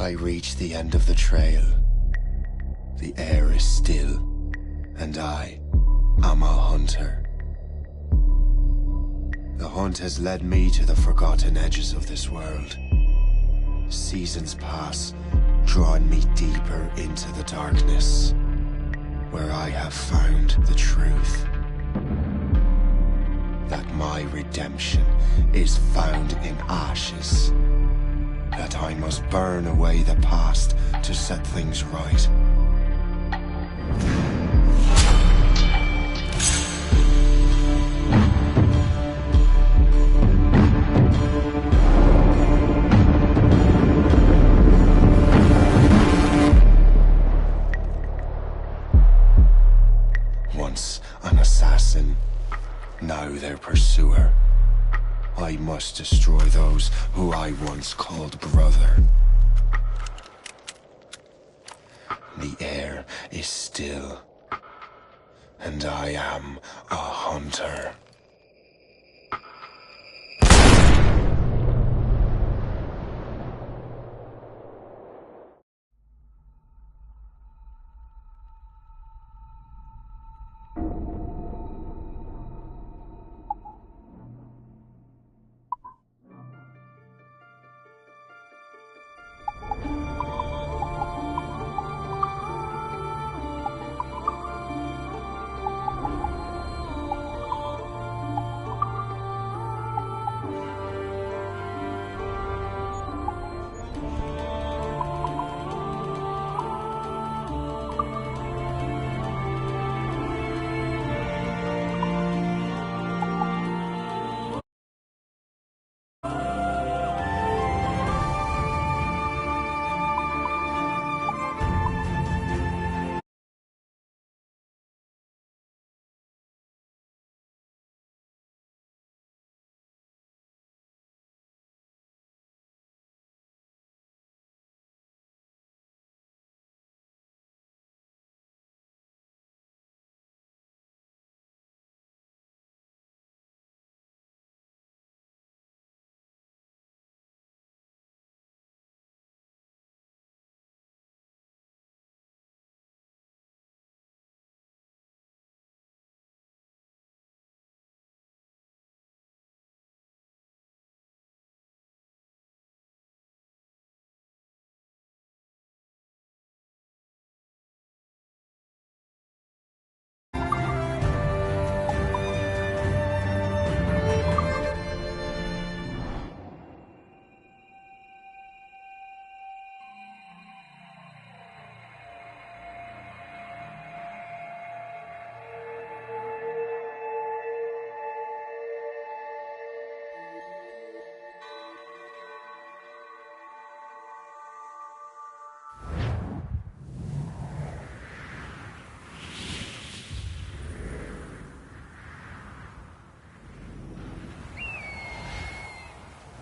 I reach the end of the trail. The air is still, and I am a hunter. The hunt has led me to the forgotten edges of this world. Seasons pass, drawing me deeper into the darkness, where I have found the truth. That my redemption is found in ashes. That I must burn away the past to set things right. Once an assassin, now their pursuer. I must destroy those who I once called brother. The air is still, and I am a hunter.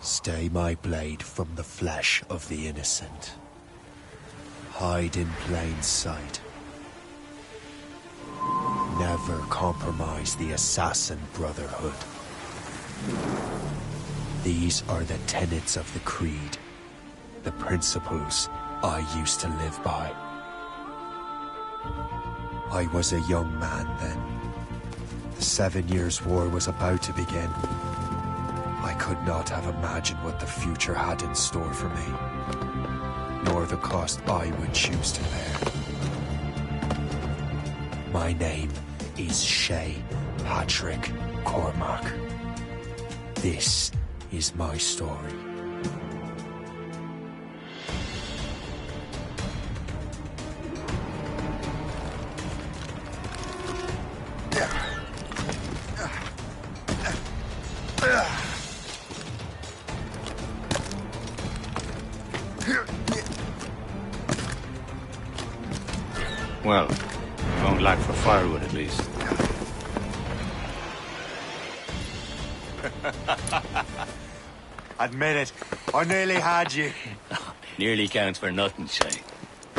Stay my blade from the flesh of the innocent. Hide in plain sight. Never compromise the assassin brotherhood. These are the tenets of the creed, the principles I used to live by. I was a young man then. The 7 Years' War was about to begin. I could not have imagined what the future had in store for me, nor the cost I would choose to bear. My name is Shay Patrick Cormac. This is my story. Well, won't lack for firewood at least. Admit it, I nearly had you. Nearly counts for nothing, Shay.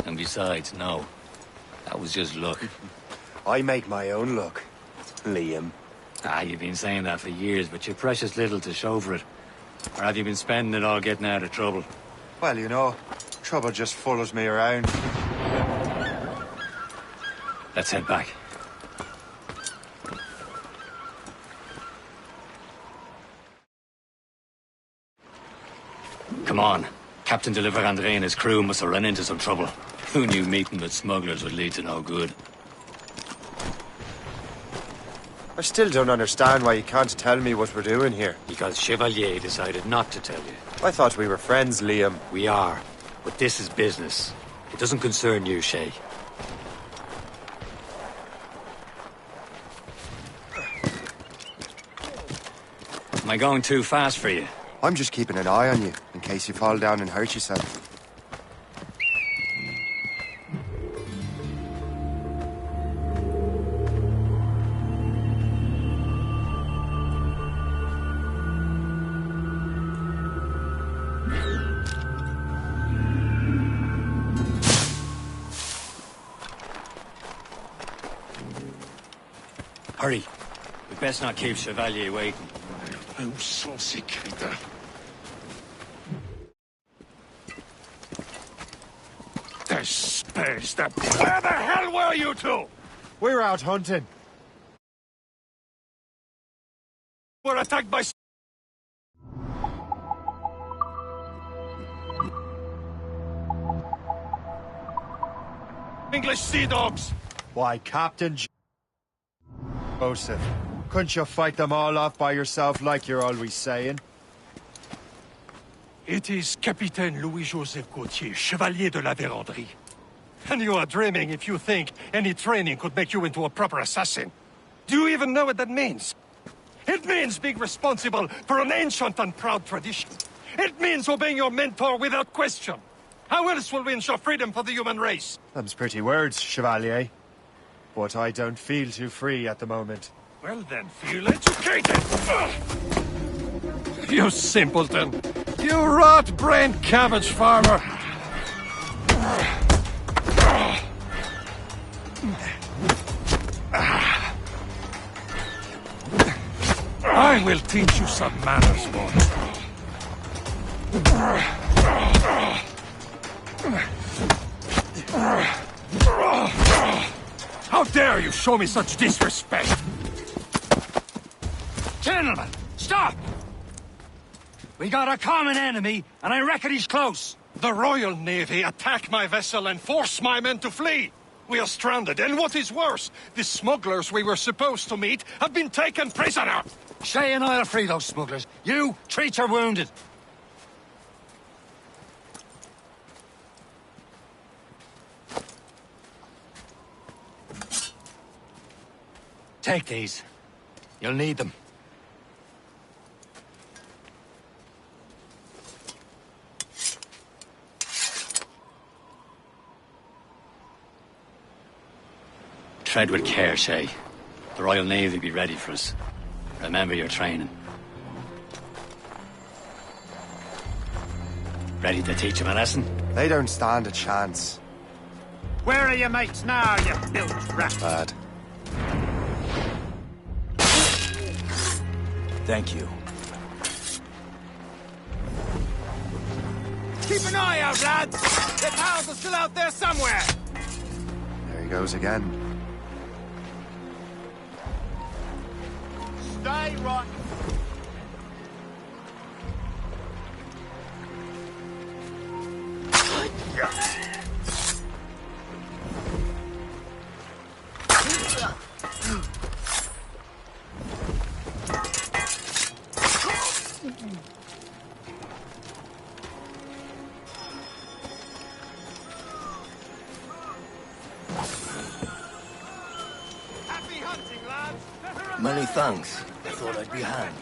And besides, no. That was just luck. I make my own luck, Liam. You've been saying that for years, but you're precious little to show for it. Or have you been spending it all getting out of trouble? Well, you know, Trouble just follows me around. Let's head back. Come on. Captain Deliver André and his crew must have run into some trouble. Who knew meeting with smugglers would lead to no good? I still don't understand why you can't tell me what we're doing here. Because Chevalier decided not to tell you. I thought we were friends, Liam. We are. But this is business. It doesn't concern you, Shay. Am I going too fast for you? I'm just keeping an eye on you, in case you fall down and hurt yourself. Hurry. We best not keep Chevalier waiting. Où sont ces crétins? Espèce de... Where the hell were you two? We were out hunting. We're attacked by... English sea dogs. Why, Captain Joseph, couldn't you fight them all off by yourself like you're always saying? It is Capitaine Louis-Joseph Gauthier, Chevalier de la Vérendrye. And you are dreaming if you think any training could make you into a proper assassin. Do you even know what that means? It means being responsible for an ancient and proud tradition. It means obeying your mentor without question. How else will we ensure freedom for the human race? Them's pretty words, Chevalier. But I don't feel too free at the moment. Well then, feel educated! Ugh. You simpleton! You rot-brained cabbage farmer! I will teach you some manners, boy. How dare you show me such disrespect? Gentlemen, stop! We got a common enemy, and I reckon he's close. The Royal Navy attack my vessel and force my men to flee. We are stranded, and what is worse, the smugglers we were supposed to meet have been taken prisoner. Shay and I'll free those smugglers. You, treat your wounded. Take these. You'll need them. Tread with care, Shay. The Royal Navy will be ready for us. Remember your training. Ready to teach them a lesson? They don't stand a chance. Where are your mates now, you bilge rat? Bad. Thank you. Keep an eye out, lads! Their pals are still out there somewhere! There he goes again. Stay right. Happy hunting, lads! Many thanks. I thought I'd be hanged.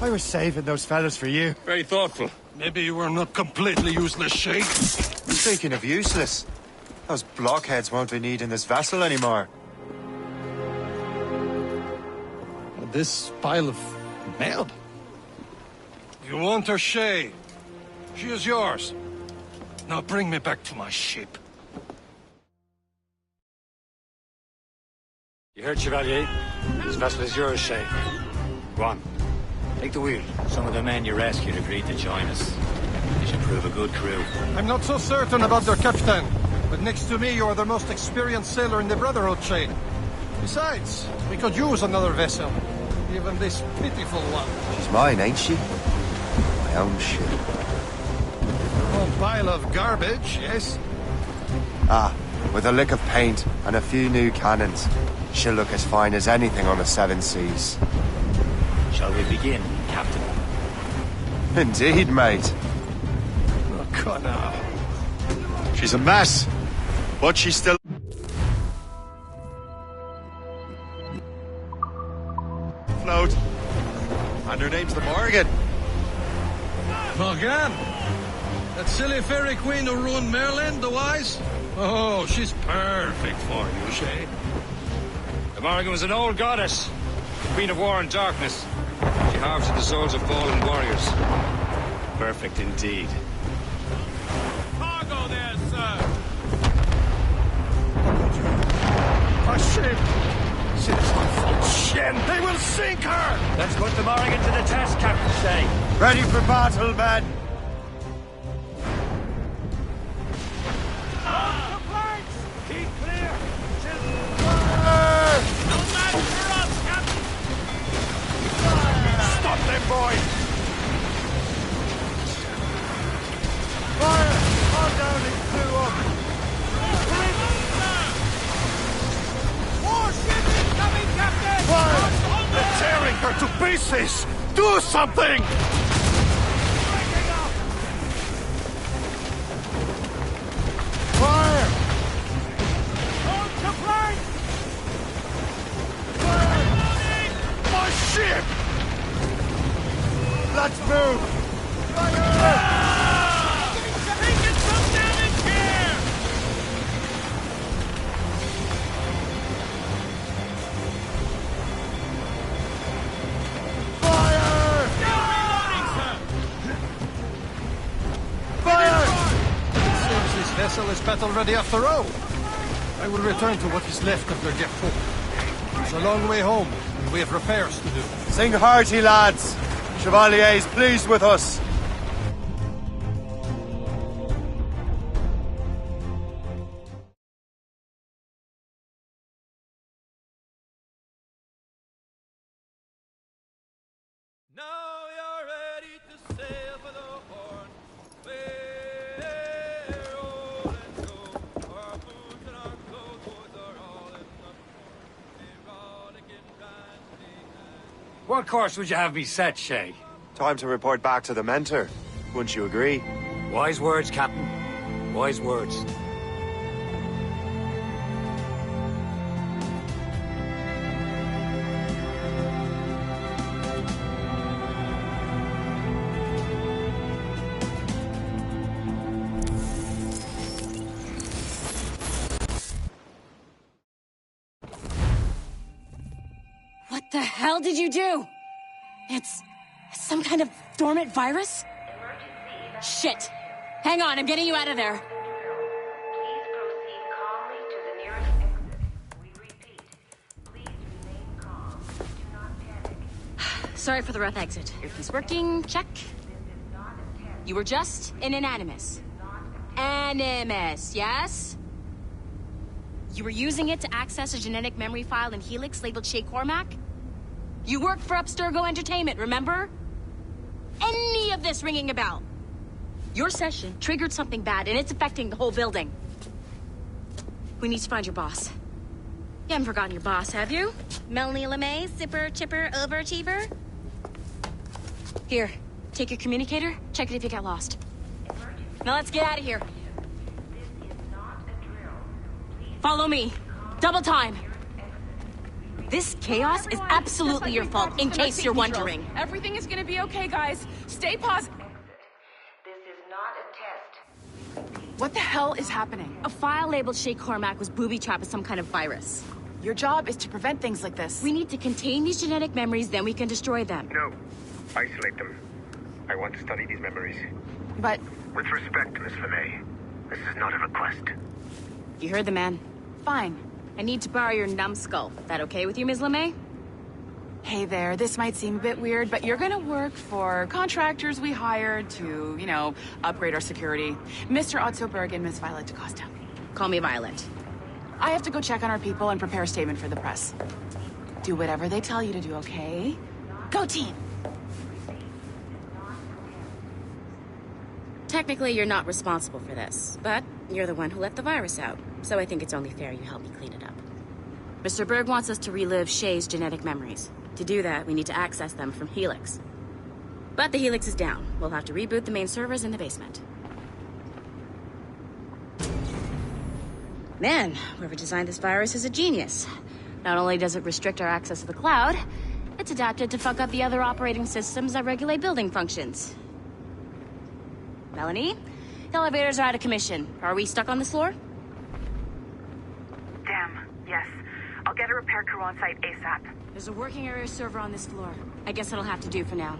I was saving those fellas for you. Very thoughtful. Maybe you were not completely useless, Shay. Speaking of useless, those blockheads won't be needing this vessel anymore. This pile of mud. You want her, Shay? She is yours. Now bring me back to my ship. You heard, Chevalier? This vessel is yours, Shay. Go on. Take the wheel. Some of the men you rescued agreed to join us. They should prove a good crew. I'm not so certain about their captain, but next to me you are the most experienced sailor in the Brotherhood, Shay. Besides, we could use another vessel. Even this pitiful one. She's mine, ain't she? My own ship. A pile of garbage, yes? Ah, with a lick of paint and a few new cannons, she'll look as fine as anything on the seven seas. Shall we begin, Captain? Indeed, mate. Oh, God, now. She's a mess, but she's still... Float. And her name's the Morgan. Morgan? That silly fairy queen who ruined Merlin, the wise? Oh, she's perfect for you, Shay. The Morgan was an old goddess. The Queen of War and Darkness. She harvested the souls of fallen warriors. Perfect indeed. Cargo there, sir! A ship! She's on full shin! They will sink her! Let's put the Morgan to the test, Captain Shay. Ready for battle, men! Keep clear! No match for us, Captain! Stop them, boys! Fire! All down and blew up! More ships incoming, Captain! Fire! They're tearing her to pieces! Do something! Fire! On to flank! Fire! My ship! Let's move! Taking some damage here! Fire! Fire! It seems this vessel is battle ready after all. I will return to what is left of their depot. It's a long way home, and we have repairs to do. Sing hearty, lads! Chevalier's pleased with us. Now you're ready to sail for the Horn. We're rolling go. Our boots and our clothes are all in the morn. We're rollicking, ranting, and What course would you have me set, Shay? Time to report back to the mentor. Wouldn't you agree? Wise words, Captain. Wise words. What the hell did you do? It's some kind of dormant virus? Shit. Hang on, I'm getting you out of there. Please proceed calmly to the nearest exit. We repeat, please remain calm. Do not panic. Sorry for the rough exit. Earpiece working, check. This is not a test. You were just in an animus. Animus, yes? You were using it to access a genetic memory file in Helix labeled Shay Cormac? You worked for Abstergo Entertainment, remember? Any of this ringing a bell? Your session triggered something bad, and it's affecting the whole building. We need to find your boss. You haven't forgotten your boss, have you? Melanie LeMay, zipper, chipper, overachiever? Here, take your communicator, check it if you get lost. Now let's get out of here. This is not a drill. Please Follow me. Double time. nearest exit. We This chaos is absolutely your fault, in case you're wondering. Everything is gonna be okay, guys. Stay positive. This is not a test. What the hell is happening? A file labeled Shay Cormac was booby-trapped with some kind of virus. Your job is to prevent things like this. We need to contain these genetic memories, then we can destroy them. No. Isolate them. I want to study these memories. But With respect, Miss LeMay, this is not a request. You heard the man. fine. I need to borrow your numbskull. That okay with you, Ms. LeMay? Hey there, this might seem a bit weird, but you're gonna work for contractors we hired to, upgrade our security. Mr. Otto Berg and Miss Violet DaCosta. Call me Violet. I have to go check on our people and prepare a statement for the press. Do whatever they tell you to do, okay? Go team! Technically, you're not responsible for this, but you're the one who let the virus out, so I think it's only fair you help me clean it up. Mr. Berg wants us to relive Shay's genetic memories. To do that, we need to access them from Helix. But the Helix is down. We'll have to reboot the main servers in the basement. Man, whoever designed this virus is a genius. Not only does it restrict our access to the cloud, it's adapted to fuck up the other operating systems that regulate building functions. Melanie? The elevators are out of commission. Are we stuck on this floor? Damn, yes. I'll get a repair crew on site ASAP. There's a working area server on this floor. I guess that'll have to do for now.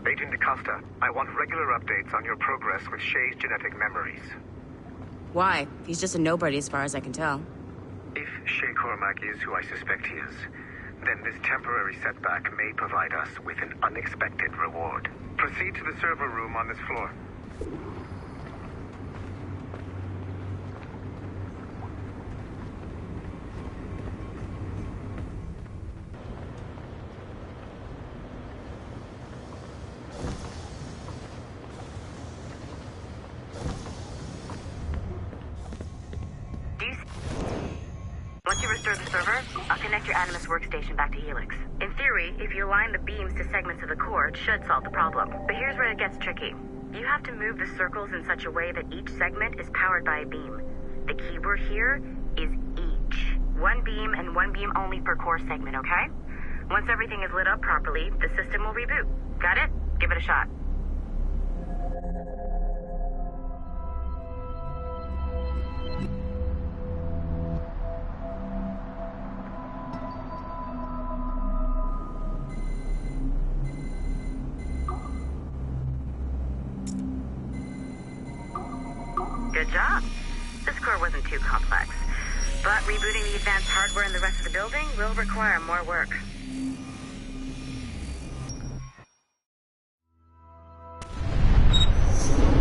Agent DaCosta, I want regular updates on your progress with Shay's genetic memories. Why? He's just a nobody as far as I can tell. If Shay Cormac is who I suspect he is, then this temporary setback may provide us with an unexpected reward. Proceed to the server room on this floor. Once you restore the server, I'll connect your Animus workstation back to Helix. In theory, if you align the beams to segments of the core, it should solve the problem. But here's where it gets tricky. You have to move the circles in such a way that each segment is powered by a beam. The keyword here is each. One beam and one beam only per core segment, okay? Once everything is lit up properly, the system will reboot. Got it? Give it a shot. Good job. This core wasn't too complex. But rebooting the advanced hardware in the rest of the building will require more work.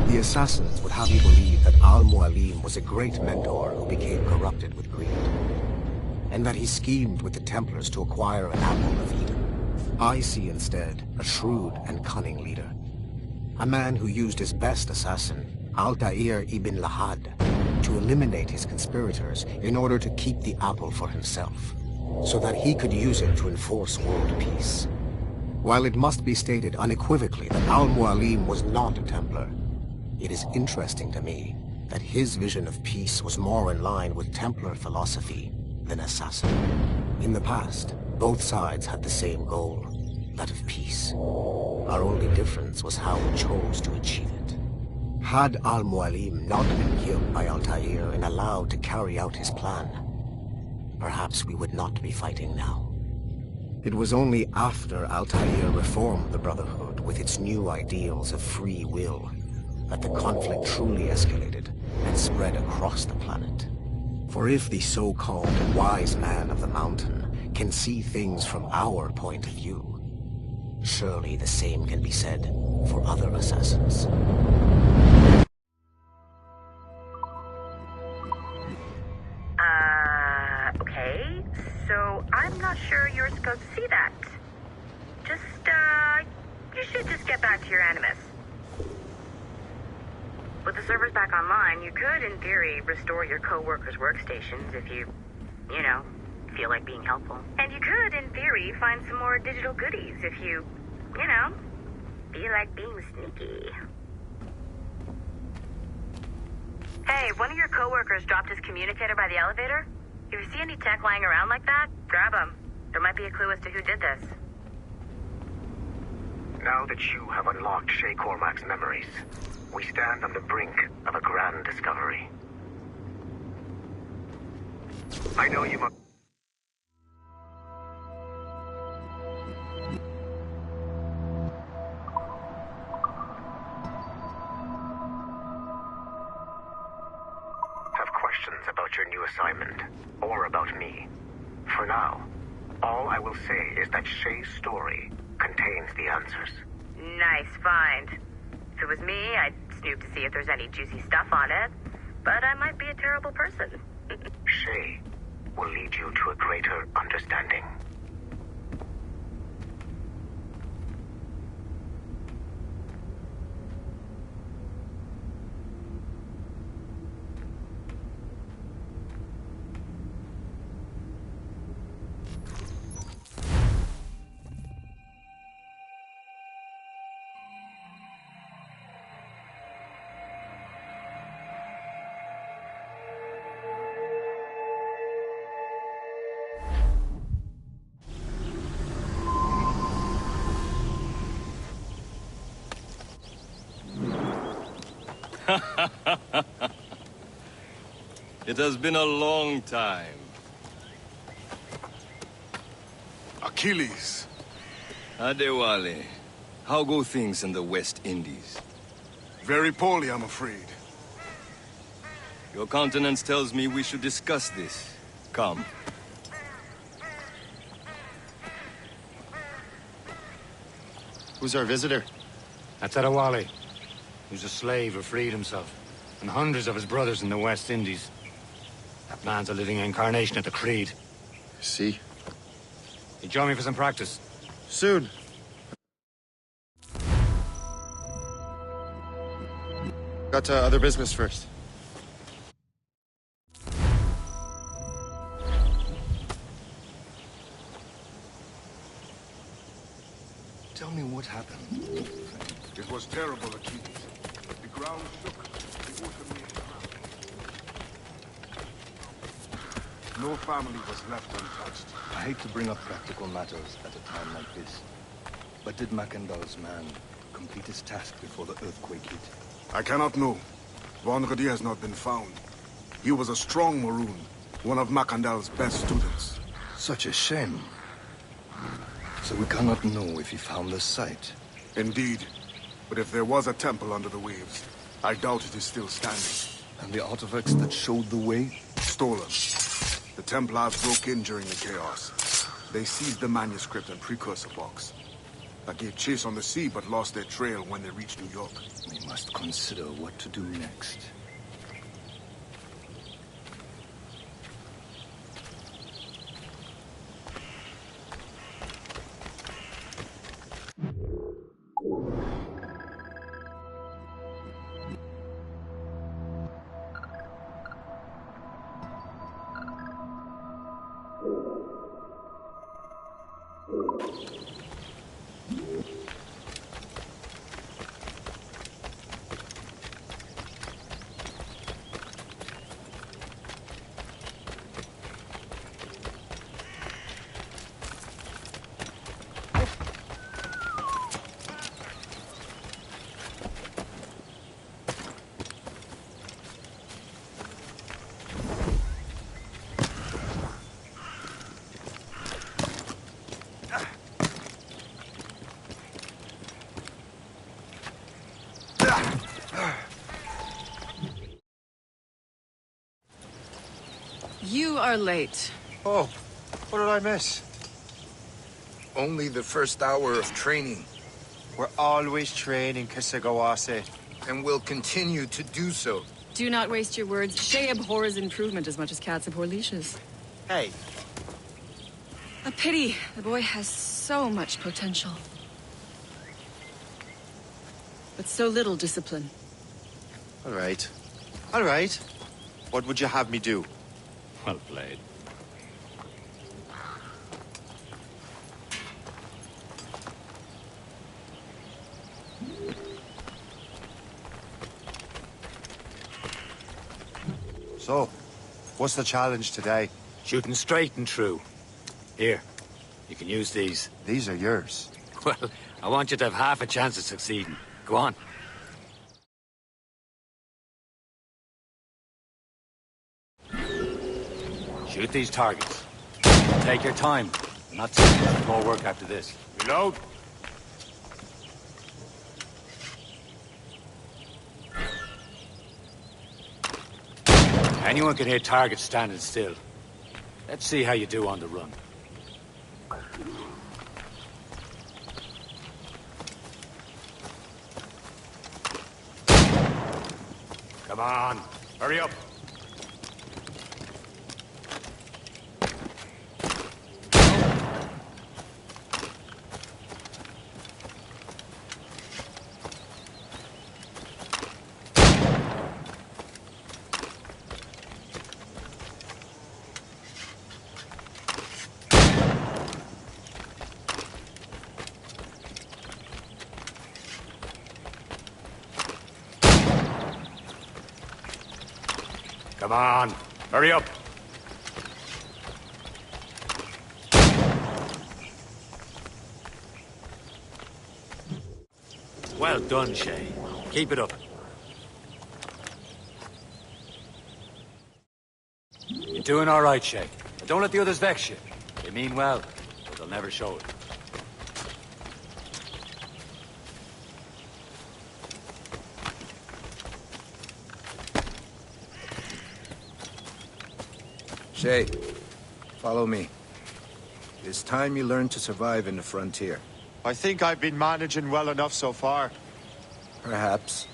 The assassins would have you believe that Al-Mualim was a great mentor who became corrupted with greed, and that he schemed with the Templars to acquire an apple of Eden. I see instead a shrewd and cunning leader, a man who used his best assassin, Altair ibn Lahad, to eliminate his conspirators in order to keep the apple for himself, so that he could use it to enforce world peace. While it must be stated unequivocally that Al-Mualim was not a Templar, it is interesting to me that his vision of peace was more in line with Templar philosophy than assassin. In the past, both sides had the same goal, that of peace. Our only difference was how we chose to achieve it. Had Al-Mualim not been killed by Altair and allowed to carry out his plan, perhaps we would not be fighting now. It was only after Altair reformed the Brotherhood with its new ideals of free will that the conflict truly escalated and spread across the planet. For if the so-called wise man of the mountain can see things from our point of view, surely the same can be said for other assassins. Okay. So I'm not sure you're supposed to see that. You should just get back to your Animus. With the servers back online, you could, in theory, restore your co-workers' workstations if you feel like being helpful. And you could, in theory, find some more digital goodies if you feel like being sneaky. Hey, one of your co-workers dropped his communicator by the elevator. If you see any tech lying around like that, grab them. There might be a clue as to who did this. Now that you have unlocked Shay Cormac's memories, we stand on the brink of a grand discovery. I know you must... have questions about your new assignment, or about me. For now, all I will say is that Shay's story contains the answers. Nice find. If it was me, I'd snoop to see if there's any juicy stuff on it. But I might be a terrible person. Shay will lead you to a greater understanding. It has been a long time. Achilles. Adewale, how go things in the West Indies? Very poorly, I'm afraid. Your countenance tells me we should discuss this. Come. Who's our visitor? That's Adewale, who's a slave who freed himself, and hundreds of his brothers in the West Indies. That man's a living incarnation of the Creed. See? You join me for some practice? Soon. Got to other business first. Tell me what happened. It was terrible, Achilles. The ground shook. The water made a crack. No family was left untouched. I hate to bring up practical matters at a time like this. But did Macandal's man complete his task before the earthquake hit? I cannot know. Vonredi has not been found. He was a strong Maroon, one of Macandal's best students. Such a shame. So we cannot know if he found the site. Indeed. But if there was a temple under the waves, I doubt it is still standing. And the artifacts that showed the way? Stolen. The Templars broke in during the chaos. They seized the manuscript and precursor box. I gave chase on the sea, but lost their trail when they reached New York. We must consider what to do next. You are late. Oh, what did I miss? Only the first hour of training. We're always training, Kisagawase. And will continue to do so. Do not waste your words. Shay abhors improvement as much as cats abhor leashes. Hey. A pity. The boy has so much potential. But so little discipline. All right. All right. What would you have me do? Well played. So, what's the challenge today? Shooting straight and true. Here, you can use these. These are yours. Well, I want you to have half a chance of succeeding. Go on. Shoot these targets. Take your time. Not too much more work after this. Reload. Anyone can hit targets standing still. Let's see how you do on the run. Come on, hurry up. Come on, hurry up. Well done, Shay. Keep it up. You're doing all right, Shay. But don't let the others vex you. They mean well, but they'll never show it. Shay, follow me. It's time you learn to survive in the frontier. I think I've been managing well enough so far. Perhaps.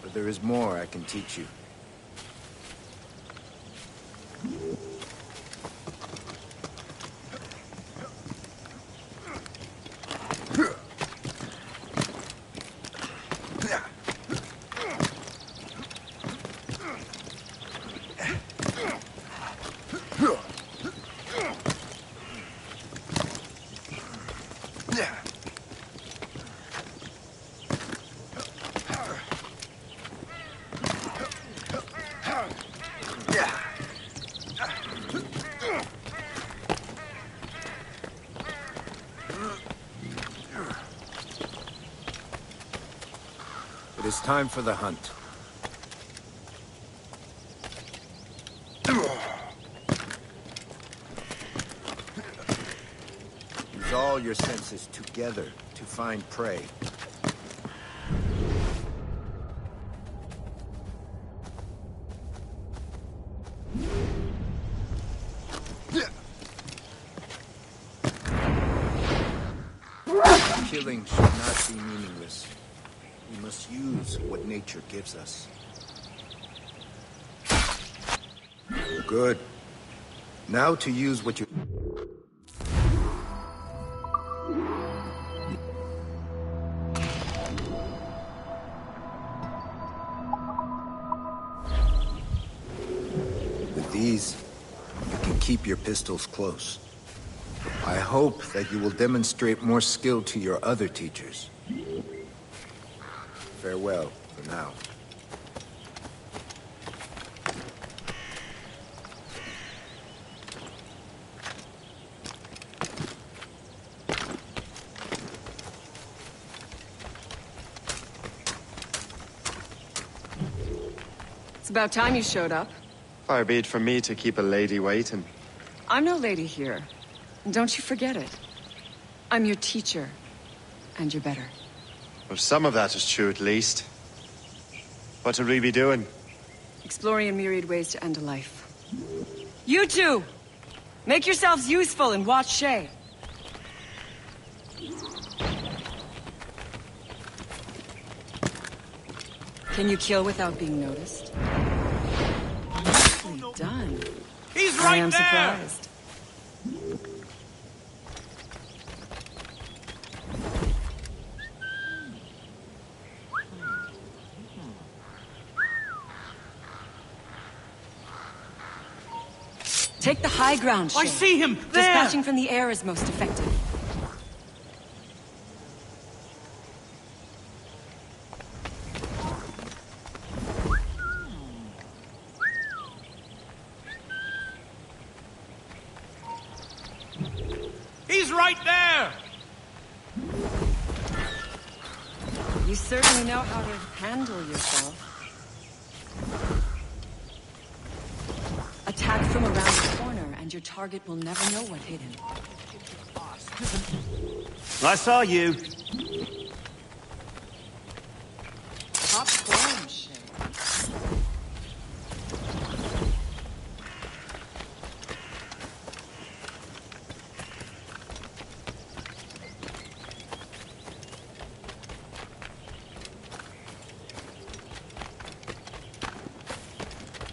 But there is more I can teach you. It is time for the hunt. Use all your senses together to find prey. Killing should not be meaningless. We must use what nature gives us. Good. Now to use what you... With these, you can keep your pistols close. I hope that you will demonstrate more skill to your other teachers. Farewell, for now. It's about time you showed up. Far be it from me to keep a lady waiting. I'm no lady here. Don't you forget it. I'm your teacher. And you're better. Well, some of that is true, at least. What should we be doing? Exploring a myriad ways to end a life. You two! Make yourselves useful and watch Shay. Can you kill without being noticed? Nicely done. He's I right am there! surprised. Take the high ground, Shay. I see him there! Dispatching from the air is most effective. He's right there! You certainly know how to handle yourself. Attack from around the corner, and your target will never know what hit him. I saw you. Popcorn shake.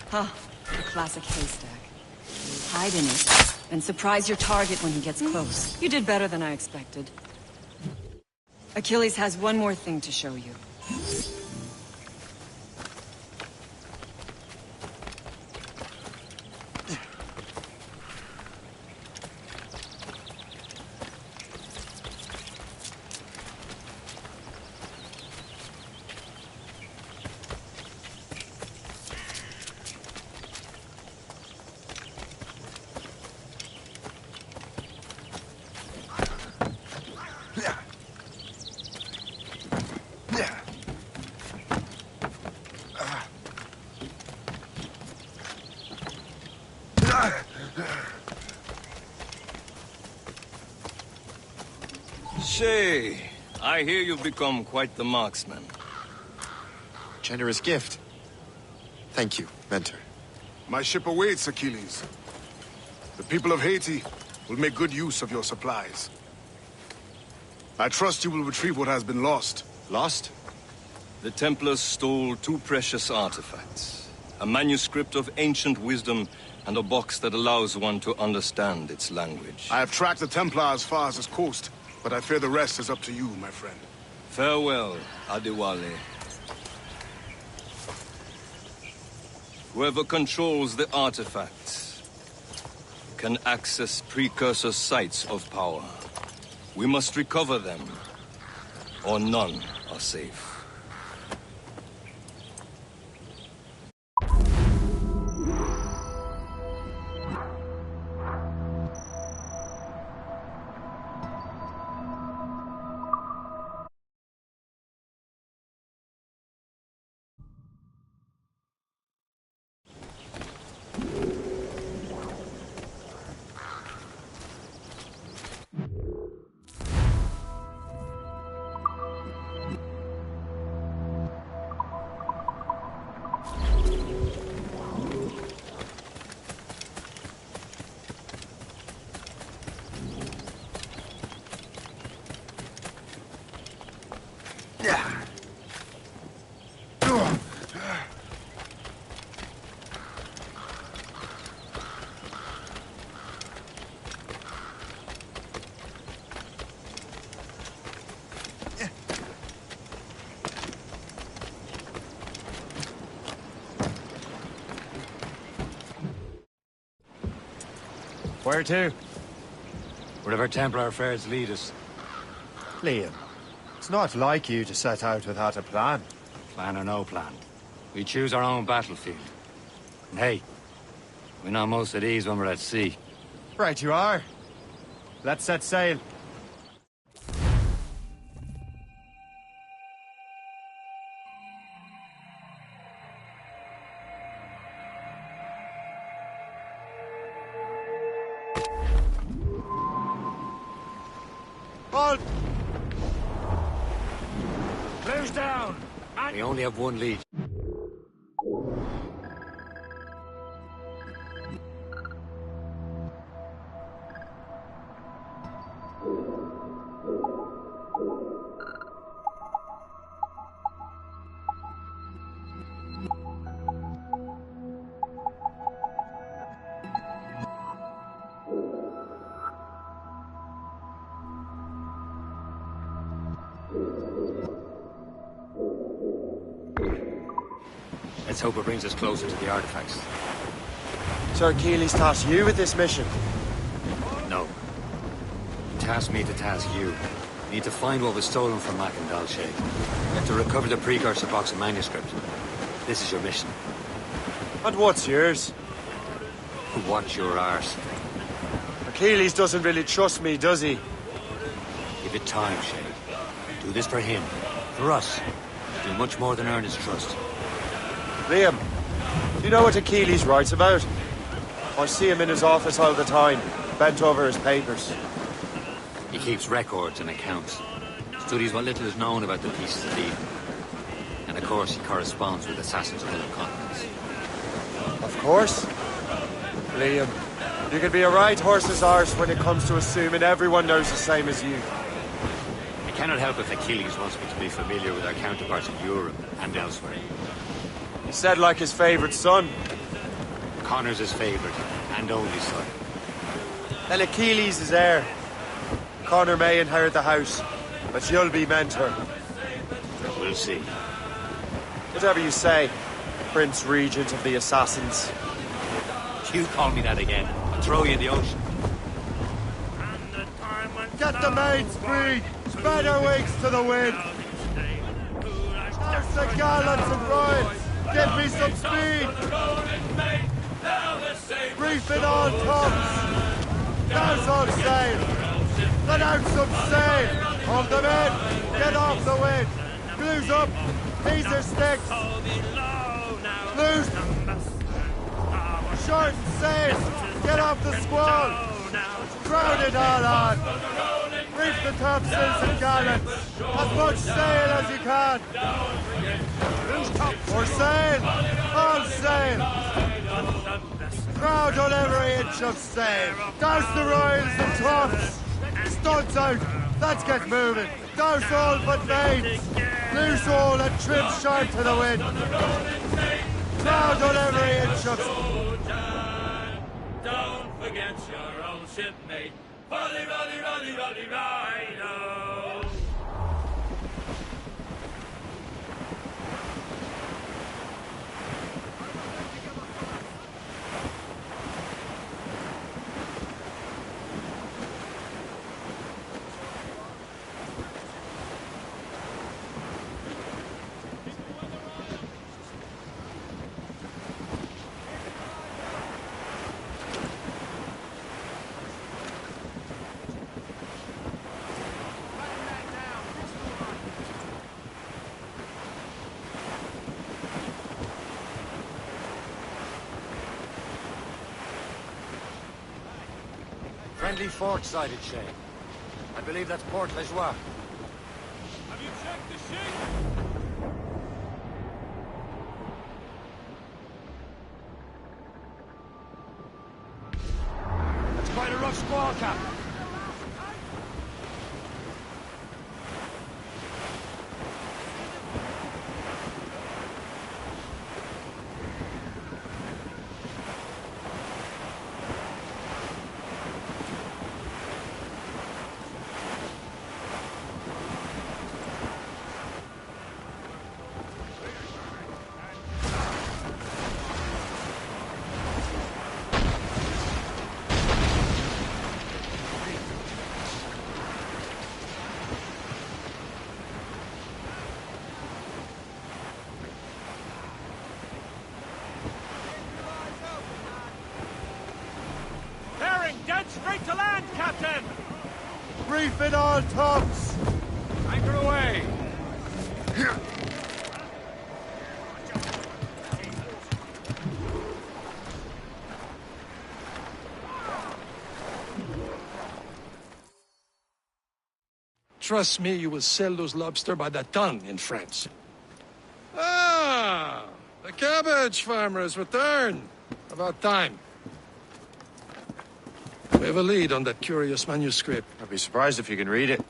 Huh. The classic haystack. Hide in it, and surprise your target when he gets close. You did better than I expected. Achilles has one more thing to show you. Shay, I hear you've become quite the marksman. Generous gift. Thank you, Mentor. My ship awaits, Achilles. The people of Haiti will make good use of your supplies. I trust you will retrieve what has been lost. Lost? The Templars stole 2 precious artifacts. A manuscript of ancient wisdom and a box that allows one to understand its language. I have tracked the Templar as far as this coast, but I fear the rest is up to you, my friend. Farewell, Adewale. Whoever controls the artifacts can access precursor sites of power. We must recover them, or none are safe. Where to? Wherever Templar affairs lead us. Liam, it's not like you to set out without a plan. Plan or no plan. We choose our own battlefield. And hey, we know most of these when we're at sea. Right you are. Let's set sail. Halt! Close down! We only have one lead. Let's hope it brings us closer to the artifacts. So Achilles tasked you with this mission? No. He tasked me to task you. We need to find what was stolen from Mac and Dalshay. We have to recover the precursor box of manuscript. This is your mission. And what's yours? Watch your arse. Achilles doesn't really trust me, does he? Give it time, Shay. Do this for him. For us. Do much more than earn his trust. Liam, do you know what Achilles writes about? I see him in his office all the time, bent over his papers. He keeps records and accounts. Studies what little is known about the pieces of Eden. And of course, he corresponds with assassins of other continents. Of course. Liam, you can be a right horse's arse when it comes to assuming everyone knows the same as you. I cannot help if Achilles wants me to be familiar with our counterparts in Europe and elsewhere. He said like his favourite son. Connor's his favourite and only son. Then Achilles is heir. Connor may inherit the house, but you'll be mentor. We'll see. Whatever you say, Prince Regent of the Assassins. You call me that again, I'll throw you in the ocean. Get the main speed! Spread our wings to the wind! Douse the gallants and royals! Give me some speed! Reefing all tops! Douse all sail! Let out some sail! Hold them in! Get off the wind! Blues up! These are sticks! Loose! Short sail! Get off the squall! Crowd it all on! Reef the topsails and gallants! As much sail as you can! More sail! All sail! Crowd on every inch of sail! Douse the royals and tops! Studs out! Let's get moving! Douse all but mains! Loose all and trim sharp to the wind! Crowd on every inch of... Don't forget your old shipmate. Roddy, Roddy, Roddy, Roddy, Rido. Friendly fort sighted, Shay. I believe that's Port Lejoie. Have you checked the ship? That's quite a rough squall, Captain. Dead straight to land, Captain! Reef it all tops! Anchor away! Trust me, you will sell those lobster by the ton in France. Ah! The cabbage farmer has returned. About time. We have a lead on that curious manuscript. I'd be surprised if you can read it.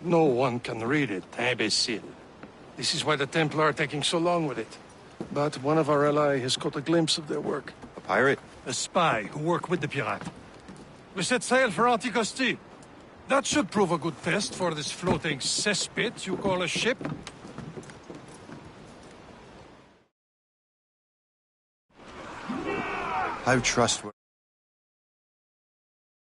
No one can read it, imbecile. This is why the Templar are taking so long with it. But one of our allies has caught a glimpse of their work. A pirate? A spy who worked with the pirate. We set sail for Anticosti. That should prove a good test for this floating cesspit you call a ship. How trustworthy.